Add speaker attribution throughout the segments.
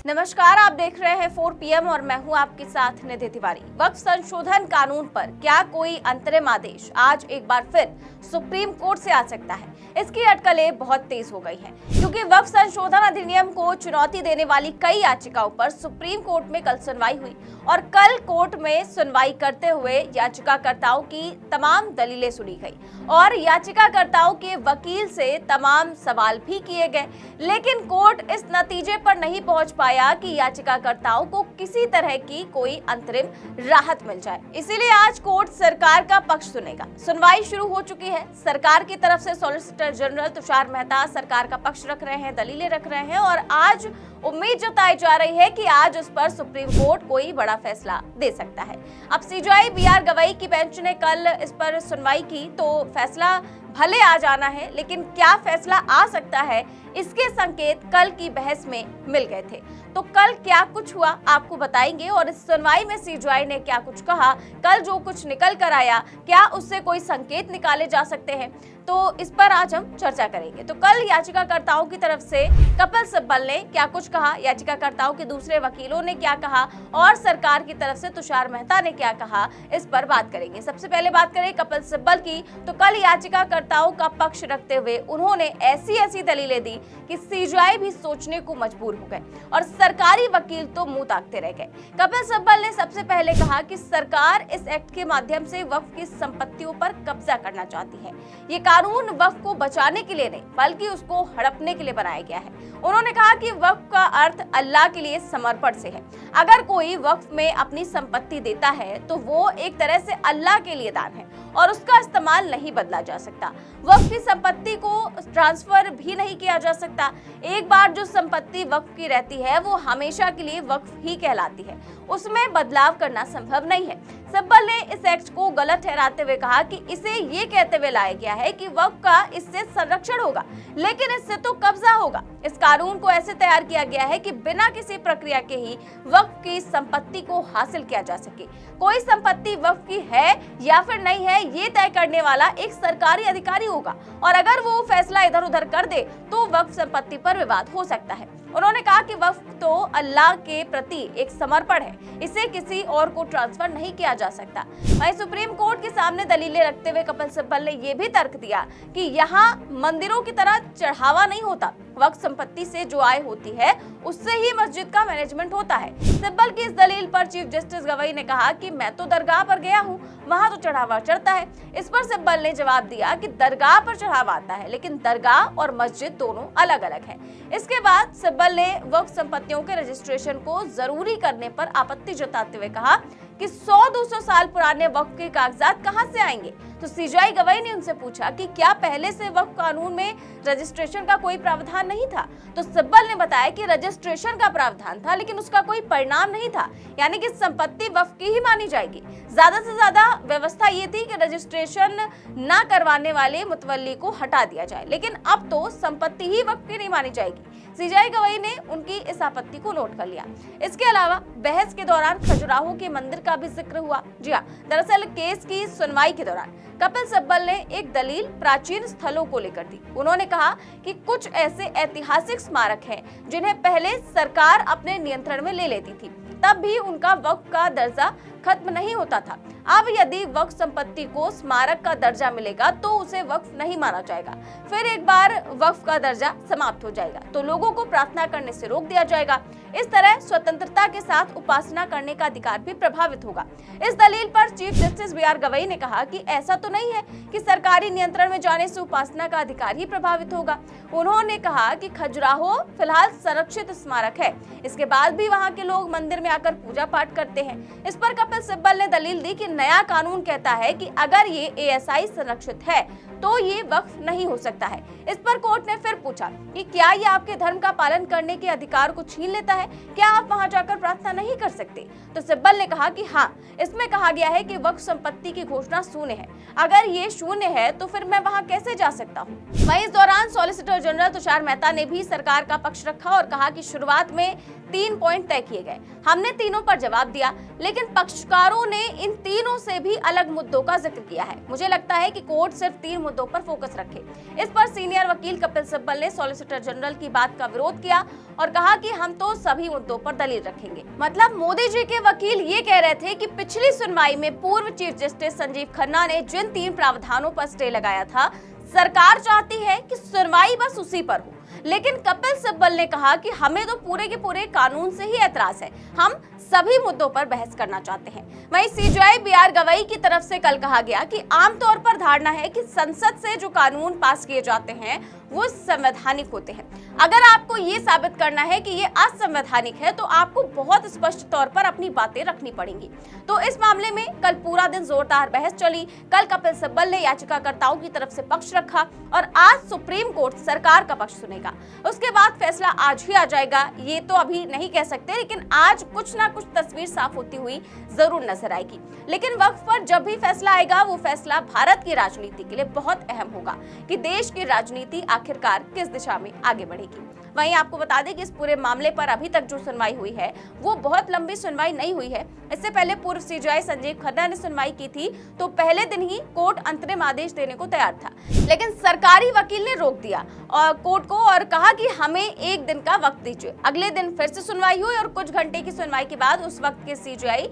Speaker 1: नमस्कार, आप देख रहे हैं 4 PM और मैं हूं आपके साथ निधि तिवारी। वक्फ संशोधन कानून पर क्या कोई अंतरिम आदेश आज एक बार फिर सुप्रीम कोर्ट से आ सकता है? इसकी अटकलें बहुत तेज हो गई हैं, क्योंकि वक्फ संशोधन अधिनियम को चुनौती देने वाली कई याचिकाओं पर सुप्रीम कोर्ट में कल सुनवाई हुई और कल कोर्ट में सुनवाई करते हुए याचिकाकर्ताओं की तमाम दलीलें सुनी गई और याचिकाकर्ताओं के वकील से तमाम सवाल भी किए गए, लेकिन कोर्ट इस नतीजे पर नहीं पहुंच पाया कि याचिकाकर्ताओं को किसी तरह की कोई अंतरिम राहत मिल जाए। इसीलिए आज कोर्ट सरकार का पक्ष सुनेगा। सुनवाई शुरू हो चुकी है। सरकार की तरफ से सॉलिसिटर जनरल तुषार मेहता सरकार का पक्ष रख रहे हैं, दलीलें रख रहे हैं और आज उम्मीद जताई जा रही है कि आज उस पर सुप्रीम कोर्ट कोई बड़ा फैसला दे सकता है। अब सीजेआई BR गवई की बेंच ने कल इस पर सुनवाई की तो फैसला भले आ जाना है, लेकिन क्या फैसला आ सकता है इसके संकेत कल की बहस में मिल गए थे। तो कल क्या कुछ हुआ आपको बताएंगे और इस सुनवाई में सीजेआई ने क्या कुछ कहा, कल जो कुछ निकल कर आया क्या उससे कोई संकेत निकाले जा सकते हैं, तो इस पर आज हम चर्चा करेंगे। तो कल याचिकाकर्ताओं की तरफ से कपिल सिब्बल ने क्या कुछ कहा, याचिकाकर्ताओं के दूसरे वकीलों ने क्या कहा और सरकार की तरफ से तुषार मेहता ने क्या कहा, इस पर बात करेंगे। सबसे पहले बात करें कपिल सिब्बल की, तो कल याचिकाकर्ताओं का पक्ष रखते हुए उन्होंने ऐसी दलीलें दी कि सीजेआई भी सोचने को मजबूर हो गए और सरकारी वकील तो मुंह ताकते रह गए। कपिल सिब्बल ने सबसे पहले कहा कि सरकार इस एक्ट के माध्यम से वक्फ की संपत्तियों पर कब्जा करना चाहती है। ये कानून वक्फ को बचाने के लिए नहीं बल्कि उसको हड़पने के लिए बनाया गया है। उन्होंने कहा कि वक्फ का अर्थ अल्लाह के लिए समर्पण से है। अगर कोई वक्फ में अपनी संपत्ति देता है तो वो एक तरह से अल्लाह के लिए दान है और उसका इस्तेमाल नहीं बदला जा सकता। वक्फ की संपत्ति को ट्रांसफर भी नहीं किया जा सकता। एक बार जो संपत्ति वक्फ की रहती है वो हमेशा के लिए वक्फ ही कहलाती है, उसमें बदलाव करना संभव नहीं है। सिब्बल ने इस एक्ट को गलत ठहराते हुए कहा कि इसे ये कहते हुए लाया गया है कि वक्फ का इससे संरक्षण होगा, लेकिन इससे तो कब्जा होगा। इस कानून को ऐसे तैयार किया गया है कि बिना किसी प्रक्रिया के ही वक्फ की संपत्ति को हासिल किया जा सके। कोई संपत्ति वक्फ की है या फिर नहीं है ये तय करने वाला एक सरकारी अधिकारी होगा और अगर वो फैसला इधर उधर कर दे तो वक्फ संपत्ति पर विवाद हो सकता है। उन्होंने कहा कि वक्फ तो अल्लाह के प्रति एक समर्पण है, इसे किसी और को ट्रांसफर नहीं किया जा सकता। वहीं सुप्रीम कोर्ट के सामने दलीलें रखते हुए कपिल सिब्बल ने यह भी तर्क दिया कि यहाँ मंदिरों की तरह चढ़ावा नहीं होता, वक्फ संपत्ति से जो आय होती है उससे ही मस्जिद का मैनेजमेंट होता है। सिब्बल की इस दलील पर चीफ जस्टिस गवई ने कहा कि मैं तो दरगाह पर गया हूँ, वहाँ तो चढ़ावा चढ़ता है। इस पर सिब्बल ने जवाब दिया कि दरगाह पर चढ़ावा आता है, लेकिन दरगाह और मस्जिद दोनों अलग अलग है। इसके बाद सिब्बल ने वक्फ संपत्तियों के रजिस्ट्रेशन को जरूरी करने पर आपत्ति जताते हुए कहा कि 100-200 साल पुराने वक्फ के कागजात कहां से आएंगे। तो सीजेआई गवई ने उनसे पूछा कि क्या पहले से वक्फ कानून में रजिस्ट्रेशन का कोई प्रावधान नहीं था। तो सिब्बल ने बताया कि रजिस्ट्रेशन का प्रावधान था लेकिन उसका कोई परिणाम नहीं था, यानी कि संपत्ति वक्फ की ही मानी जाएगी। ज्यादा से ज्यादा व्यवस्था ये थी कि रजिस्ट्रेशन न करवाने वाले मुतवल्ली को हटा दिया जाए, लेकिन अब तो संपत्ति ही वक्फ की नहीं मानी जाएगी। सीजेआई गवई ने उनकी इस आपत्ति को नोट कर लिया। इसके अलावा बहस के दौरान खजुराहो के मंदिर का भी जिक्र हुआ। जी हाँ, दरअसल केस की सुनवाई के दौरान कपिल सिब्बल ने एक दलील प्राचीन स्थलों को लेकर दी। उन्होंने कहा कि कुछ ऐसे ऐतिहासिक स्मारक हैं जिन्हें पहले सरकार अपने नियंत्रण में ले लेती थी, तब भी उनका वक्फ का दर्जा खत्म नहीं होता था। अब यदि वक्फ संपत्ति को स्मारक का दर्जा मिलेगा तो उसे वक्फ नहीं माना जाएगा। फिर एक बार वक्फ का दर्जा समाप्त हो जाएगा तो लोगों को प्रार्थना करने से रोक दिया जाएगा। इस तरह स्वतंत्रता के साथ उपासना करने का अधिकार भी प्रभावित होगा। इस दलील पर चीफ जस्टिस BR गवई ने कहा कि ऐसा तो नहीं है कि सरकारी नियंत्रण में जाने से उपासना का अधिकार ही प्रभावित होगा। उन्होंने कहा कि खजुराहो फिलहाल संरक्षित स्मारक है, इसके बाद भी वहाँ के लोग मंदिर में आकर पूजा पाठ करते हैं। इस पर कपिल सिब्बल ने दलील दी कि नया कानून कहता है कि अगर ये ASI संरक्षित है तो ये वक्फ नहीं हो सकता है। इस पर कोर्ट ने फिर पूछा कि क्या ये आपके धर्म का पालन करने के अधिकार को छीन लेता है, क्या आप वहां जाकर प्रार्थना नहीं कर सकते। तो सिब्बल ने कहा कि हाँ, इसमें कहा गया है कि वक्फ संपत्ति की घोषणा शून्य है, अगर ये शून्य है तो फिर मैं वहां कैसे जा सकता हूँ। वहीं इस दौरान सॉलिसिटर जनरल तुषार मेहता ने भी सरकार का पक्ष रखा और कहा कि शुरुआत में 3 पॉइंट तय किए गए, हमने तीनों पर जवाब दिया, लेकिन पक्षकारों ने इन तीनों तीनों से भी अलग मुद्दों का जिक्र किया है। मुझे लगता है कि कोर्ट सिर्फ 3 मुद्दों पर फोकस रखे। इस पर सीनियर वकील कपिल सिब्बल ने सॉलिसिटर जनरल की बात का विरोध किया और कहा कि हम तो सभी मुद्दों पर दलील रखेंगे। मतलब मोदी जी के वकील ये कह रहे थे कि पिछली सुनवाई में पूर्व चीफ जस्टिस संजीव खन्ना ने जिन 3 प्रावधानों पर स्टे लगाया था, सरकार चाहती है कि सुनवाई बस उसी पर हो। लेकिन कपिल सिब्बल ने कहा कि हमें तो पूरे के पूरे कानून से ही ऐतराज है, हम सभी मुद्दों पर बहस करना चाहते हैं। वहीं सीजेआई बीआर गवई की तरफ से कल कहा गया कि आमतौर पर धारणा है कि संसद से जो कानून पास किए जाते हैं वो संवैधानिक होते हैं। अगर आपको ये साबित करना है कि ये असंवैधानिक है तो आपको बहुत स्पष्ट तौर पर अपनी बातें रखनी पड़ेंगी। तो इस मामले में कल पूरा दिन जोरदार बहस चली। कल कपिल सिब्बल ने याचिकाकर्ताओं की तरफ से पक्ष रखा और आज सुप्रीम कोर्ट सरकार का पक्ष सुनेगा। उसके बाद फैसला आज ही आ जाएगा, ये तो अभी नहीं कह सकते, लेकिन आज कुछ ना कुछ तस्वीर साफ होती हुई जरूर नजर आएगी। लेकिन वक्त पर जब भी फैसला आएगा वो फैसला भारत की राजनीति के लिए बहुत अहम होगा कि देश की राजनीति आखिरकार किस दिशा में आगे बढ़ेगी। वहीं आपको बता दें कि इस पूरे मामले पर अभी तक जो सुनवाई हुई है वो बहुत लंबी सुनवाई नहीं हुई है। इससे पहले पूर्व सीजेआई संजीव खन्ना ने सुनवाई की थी तो पहले दिन ही कोर्ट अंतरिम आदेश देने को तैयार था, लेकिन सरकारी वकील ने रोक दिया और कोर्ट को और कहा कि हमें 1 दिन का वक्त दीजिए। अगले दिन फिर से सुनवाई हुई और कुछ घंटे की सुनवाई के बाद उस वक्त के सीजेआई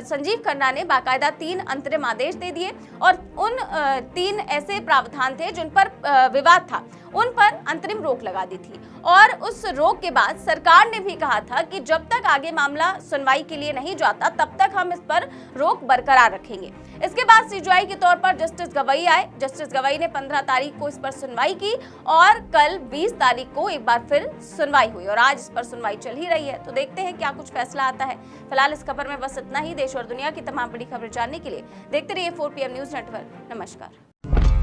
Speaker 1: संजीव खन्ना ने बाकायदा 3 अंतरिम आदेश दे दिए और उन 3 ऐसे प्रावधान थे जिन पर विवाद था, उन पर अंतरिम रोक लगा दी थी। और उस रोक के बाद सरकार ने भी कहा था कि जब तक आगे मामला सुनवाई के लिए नहीं जाता तब तक हम इस पर रोक बरकरार रखेंगे। इसके बाद सीजेआई के तौर पर जस्टिस गवई आए। जस्टिस गवई ने 15 तारीख को इस पर सुनवाई की और कल 20 तारीख को एक बार फिर सुनवाई हुई और आज इस पर सुनवाई चल ही रही है। तो देखते हैं क्या कुछ फैसला आता है। फिलहाल इस खबर में बस इतना ही। देश और दुनिया की तमाम बड़ी खबरें जानने के लिए देखते रहिए 4 PM न्यूज नेटवर्क। नमस्कार।